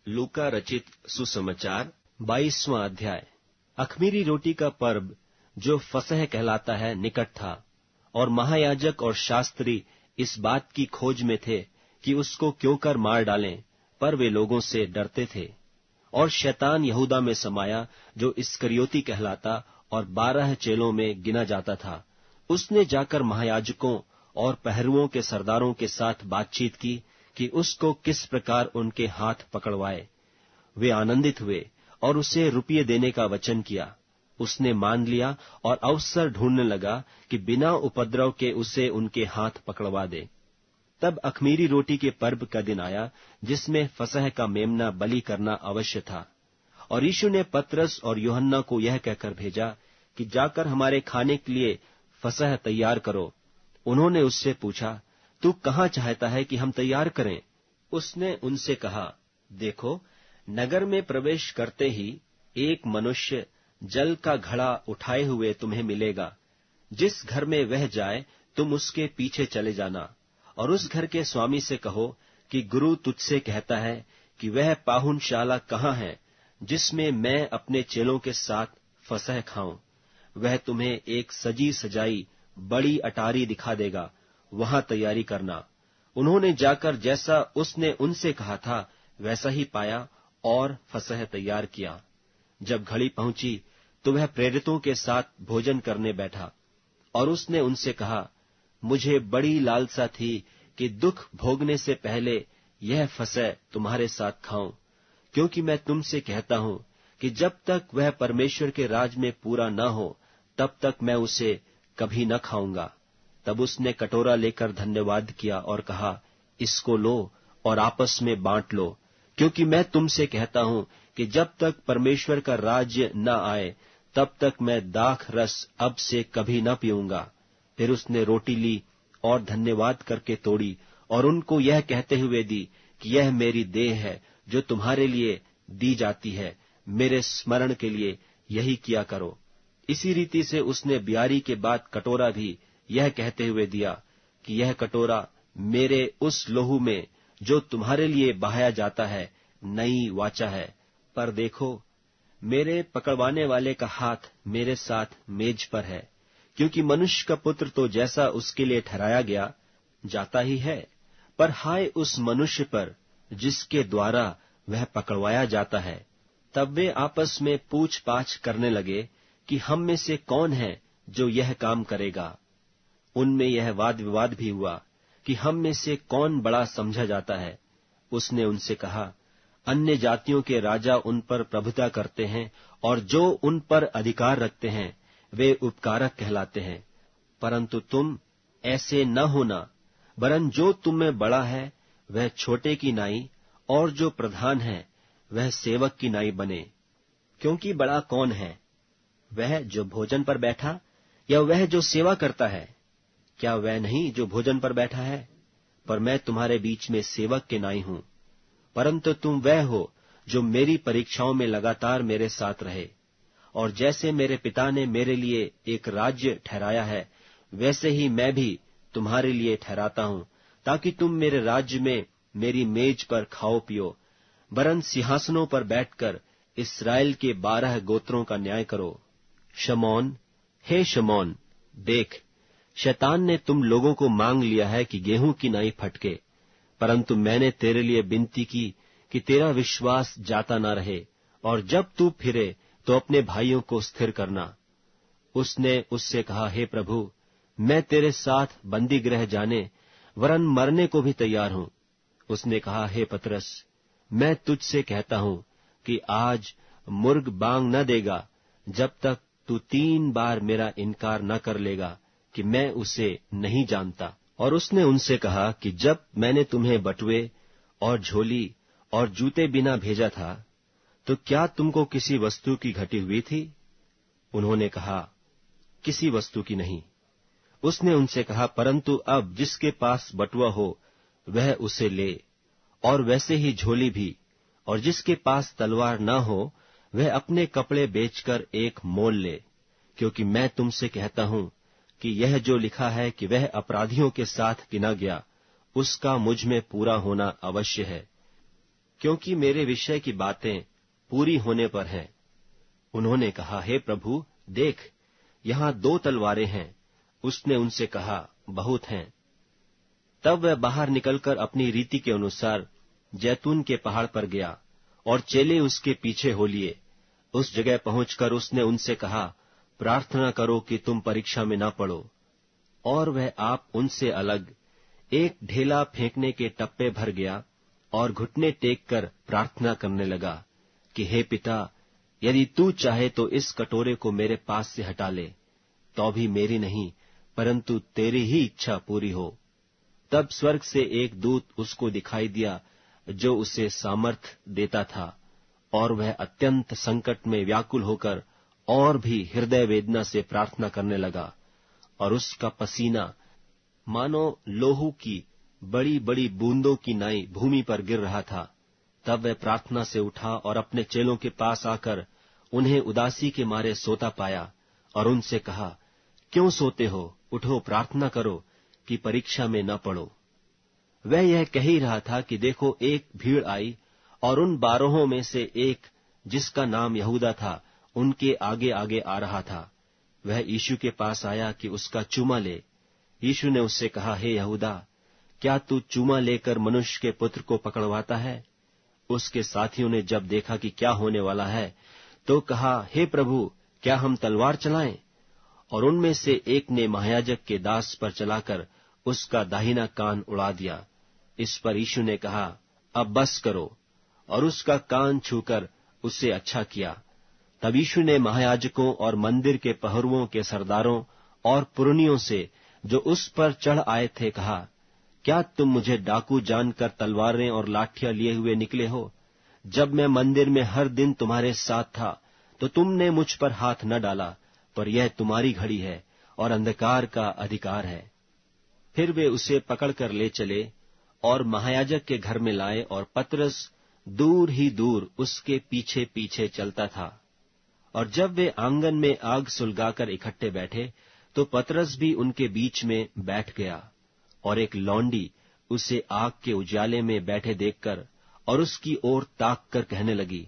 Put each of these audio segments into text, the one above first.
लूका रचित सुसमाचार 22वां अध्याय। अख़मीरी रोटी का पर्व जो फसह कहलाता है निकट था, और महायाजक और शास्त्री इस बात की खोज में थे कि उसको क्यों कर मार डालें, पर वे लोगों से डरते थे। और शैतान यहूदा में समाया, जो इस्करियोती कहलाता और 12 चेलों में गिना जाता था। उसने जाकर महायाजकों और पहरुओं के सरदारों के साथ बातचीत की कि उसको किस प्रकार उनके हाथ पकड़वाए। वे आनंदित हुए और उसे रुपये देने का वचन किया। उसने मान लिया और अवसर ढूंढने लगा कि बिना उपद्रव के उसे उनके हाथ पकड़वा दे। तब अख़मीरी रोटी के पर्व का दिन आया, जिसमें फसह का मेमना बलि करना अवश्य था। और यीशु ने पतरस और यूहन्ना को यह कहकर भेजा कि जाकर हमारे खाने के लिए फसह तैयार करो। उन्होंने उससे पूछा, तू कहाँ चाहता है कि हम तैयार करें? उसने उनसे कहा, देखो, नगर में प्रवेश करते ही एक मनुष्य जल का घड़ा उठाए हुए तुम्हें मिलेगा। जिस घर में वह जाए, तुम उसके पीछे चले जाना, और उस घर के स्वामी से कहो कि गुरु तुझसे कहता है कि वह पाहुनशाला कहाँ है, जिसमें मैं अपने चेलों के साथ फसह खाऊं। वह तुम्हें एक सजी सजाई बड़ी अटारी दिखा देगा, वहां तैयारी करना। उन्होंने जाकर जैसा उसने उनसे कहा था वैसा ही पाया और फसह तैयार किया। जब घड़ी पहुंची तो वह प्रेरितों के साथ भोजन करने बैठा, और उसने उनसे कहा, मुझे बड़ी लालसा थी कि दुख भोगने से पहले यह फसह तुम्हारे साथ खाऊं, क्योंकि मैं तुमसे कहता हूं कि जब तक वह परमेश्वर के राज में पूरा न हो, तब तक मैं उसे कभी न खाऊंगा। तब उसने कटोरा लेकर धन्यवाद किया और कहा, इसको लो और आपस में बांट लो, क्योंकि मैं तुमसे कहता हूं कि जब तक परमेश्वर का राज्य न आए, तब तक मैं दाख रस अब से कभी न पीऊंगा। फिर उसने रोटी ली और धन्यवाद करके तोड़ी और उनको यह कहते हुए दी कि यह मेरी देह है, जो तुम्हारे लिए दी जाती है। मेरे स्मरण के लिए यही किया करो। इसी रीति से उसने ब्यारी के बाद कटोरा भी यह कहते हुए दिया कि यह कटोरा मेरे उस लहू में जो तुम्हारे लिए बहाया जाता है नई वाचा है। पर देखो, मेरे पकड़वाने वाले का हाथ मेरे साथ मेज पर है, क्योंकि मनुष्य का पुत्र तो जैसा उसके लिए ठहराया गया जाता ही है, पर हाय उस मनुष्य पर जिसके द्वारा वह पकड़वाया जाता है। तब वे आपस में पूछ पाछ करने लगे कि हम में से कौन है जो यह काम करेगा। उनमें यह वाद विवाद भी हुआ कि हम में से कौन बड़ा समझा जाता है। उसने उनसे कहा, अन्य जातियों के राजा उन पर प्रभुता करते हैं, और जो उन पर अधिकार रखते हैं वे उपकारक कहलाते हैं। परंतु तुम ऐसे न होना, वरन जो तुम में बड़ा है वह छोटे की नाई, और जो प्रधान है वह सेवक की नाई बने। क्योंकि बड़ा कौन है, वह जो भोजन पर बैठा या वह जो सेवा करता है? क्या वह नहीं जो भोजन पर बैठा है? पर मैं तुम्हारे बीच में सेवक के नाई हूं। परंतु तुम वह हो जो मेरी परीक्षाओं में लगातार मेरे साथ रहे। और जैसे मेरे पिता ने मेरे लिए एक राज्य ठहराया है, वैसे ही मैं भी तुम्हारे लिए ठहराता हूं, ताकि तुम मेरे राज्य में मेरी मेज पर खाओ पियो, वरन सिंहासनों पर बैठकर इस्राएल के 12 गोत्रों का न्याय करो। शमौन, हे शमौन, देख, शैतान ने तुम लोगों को मांग लिया है कि गेहूं की नाई फटके, परंतु मैंने तेरे लिए विनती की कि तेरा विश्वास जाता न रहे, और जब तू फिरे तो अपने भाइयों को स्थिर करना। उसने उससे कहा, हे प्रभु, मैं तेरे साथ बंदी गृह जाने वरन मरने को भी तैयार हूं। उसने कहा, हे पतरस, मैं तुझसे कहता हूं कि आज मुर्ग बांग न देगा जब तक तू 3 बार मेरा इनकार न कर लेगा कि मैं उसे नहीं जानता। और उसने उनसे कहा कि जब मैंने तुम्हें बटुए और झोली और जूते बिना भेजा था, तो क्या तुमको किसी वस्तु की घटी हुई थी? उन्होंने कहा, किसी वस्तु की नहीं। उसने उनसे कहा, परंतु अब जिसके पास बटुआ हो वह उसे ले, और वैसे ही झोली भी, और जिसके पास तलवार न हो वह अपने कपड़े बेचकर एक मोल ले, क्योंकि मैं तुमसे कहता हूं कि यह जो लिखा है कि वह अपराधियों के साथ गिना गया, उसका मुझ में पूरा होना अवश्य है। क्योंकि मेरे विषय की बातें पूरी होने पर हैं। उन्होंने कहा, हे प्रभु, देख, यहाँ 2 तलवारें हैं। उसने उनसे कहा, बहुत हैं। तब वह बाहर निकलकर अपनी रीति के अनुसार जैतून के पहाड़ पर गया और चेले उसके पीछे हो लिए। उस जगह पहुंचकर उसने उनसे कहा, प्रार्थना करो कि तुम परीक्षा में न पड़ो। और वह आप उनसे अलग एक ढेला फेंकने के टप्पे भर गया और घुटने टेक कर प्रार्थना करने लगा कि हे पिता, यदि तू चाहे तो इस कटोरे को मेरे पास से हटा ले, तो भी मेरी नहीं परंतु तेरी ही इच्छा पूरी हो। तब स्वर्ग से एक दूत उसको दिखाई दिया जो उसे सामर्थ देता था, और वह अत्यंत संकट में व्याकुल होकर और भी हृदय वेदना से प्रार्थना करने लगा, और उसका पसीना मानो लोहू की बड़ी बड़ी बूंदों की नाई भूमि पर गिर रहा था। तब वह प्रार्थना से उठा और अपने चेलों के पास आकर उन्हें उदासी के मारे सोता पाया और उनसे कहा, क्यों सोते हो? उठो, प्रार्थना करो कि परीक्षा में न पड़ो। वह यह कह ही रहा था कि देखो, एक भीड़ आई और उन 12 में से एक, जिसका नाम यहूदा था, उनके आगे आगे आ रहा था। वह यीशु के पास आया कि उसका चूमा ले। यीशु ने उससे कहा, हे यहूदा, क्या तू चूमा लेकर मनुष्य के पुत्र को पकड़वाता है? उसके साथियों ने जब देखा कि क्या होने वाला है, तो कहा, हे प्रभु, क्या हम तलवार चलाएं? और उनमें से एक ने महायाजक के दास पर चलाकर उसका दाहिना कान उड़ा दिया। इस पर यीशु ने कहा, अब बस करो, और उसका कान छूकर उससे अच्छा किया। तब यीशु ने महायाजकों और मंदिर के पहरुओं के सरदारों और पुरनियों से, जो उस पर चढ़ आए थे, कहा, क्या तुम मुझे डाकू जानकर तलवारें और लाठियां लिए हुए निकले हो? जब मैं मंदिर में हर दिन तुम्हारे साथ था, तो तुमने मुझ पर हाथ न डाला, पर यह तुम्हारी घड़ी है और अंधकार का अधिकार है। फिर वे उसे पकड़कर ले चले और महायाजक के घर में लाए, और पतरस दूर ही दूर उसके पीछे पीछे चलता था। और जब वे आंगन में आग सुलगाकर इकट्ठे बैठे, तो पतरस भी उनके बीच में बैठ गया। और एक लौंडी उसे आग के उजाले में बैठे देखकर और उसकी ओर ताक कर कहने लगी,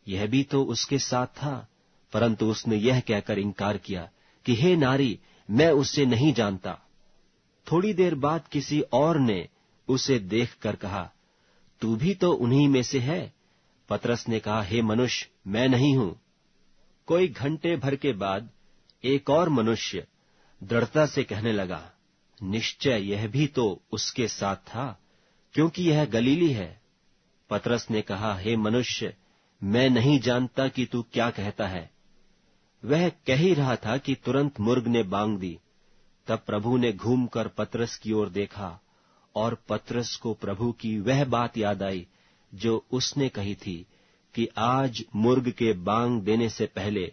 यह भी तो उसके साथ था। परंतु उसने यह कहकर इनकार किया कि हे नारी, मैं उसे नहीं जानता। थोड़ी देर बाद किसी और ने उसे देखकर कहा, तू भी तो उन्हीं में से है। पतरस ने कहा, हे मनुष्य, मैं नहीं हूं। कोई घंटे भर के बाद एक और मनुष्य दृढ़ता से कहने लगा, निश्चय यह भी तो उसके साथ था, क्योंकि यह गलीली है। पतरस ने कहा, हे मनुष्य, मैं नहीं जानता कि तू क्या कहता है। वह कह ही रहा था कि तुरंत मुर्ग ने बांग दी। तब प्रभु ने घूमकर पतरस की ओर देखा, और पतरस को प्रभु की वह बात याद आई जो उसने कही थी कि आज मुर्ग के बांग देने से पहले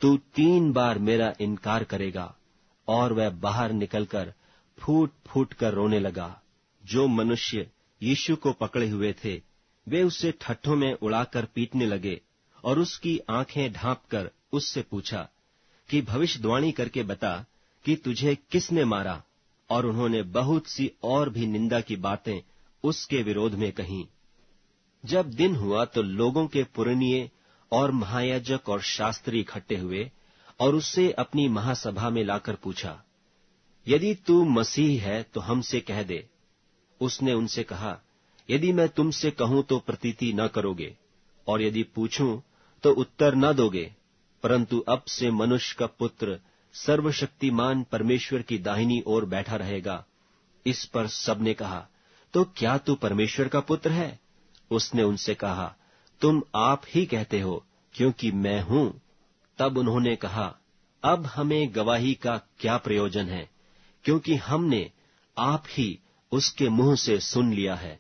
तू 3 बार मेरा इनकार करेगा। और वह बाहर निकलकर फूट फूट कर रोने लगा। जो मनुष्य यीशु को पकड़े हुए थे, वे उसे ठट्ठों में उड़ाकर पीटने लगे और उसकी आंखें ढांपकर उससे पूछा कि भविष्यवाणी करके बता कि तुझे किसने मारा। और उन्होंने बहुत सी और भी निंदा की बातें उसके विरोध में कहीं। जब दिन हुआ तो लोगों के पुरनिये और महायाजक और शास्त्री इकट्ठे हुए और उससे अपनी महासभा में लाकर पूछा, यदि तू मसीह है तो हमसे कह दे। उसने उनसे कहा, यदि मैं तुमसे कहूं तो प्रतीति न करोगे, और यदि पूछूं तो उत्तर न दोगे। परंतु अब से मनुष्य का पुत्र सर्वशक्तिमान परमेश्वर की दाहिनी ओर बैठा रहेगा। इस पर सबने कहा, तो क्या तू परमेश्वर का पुत्र है? उसने उनसे कहा, तुम आप ही कहते हो, क्योंकि मैं हूं। तब उन्होंने कहा, अब हमें गवाही का क्या प्रयोजन है, क्योंकि हमने आप ही उसके मुंह से सुन लिया है।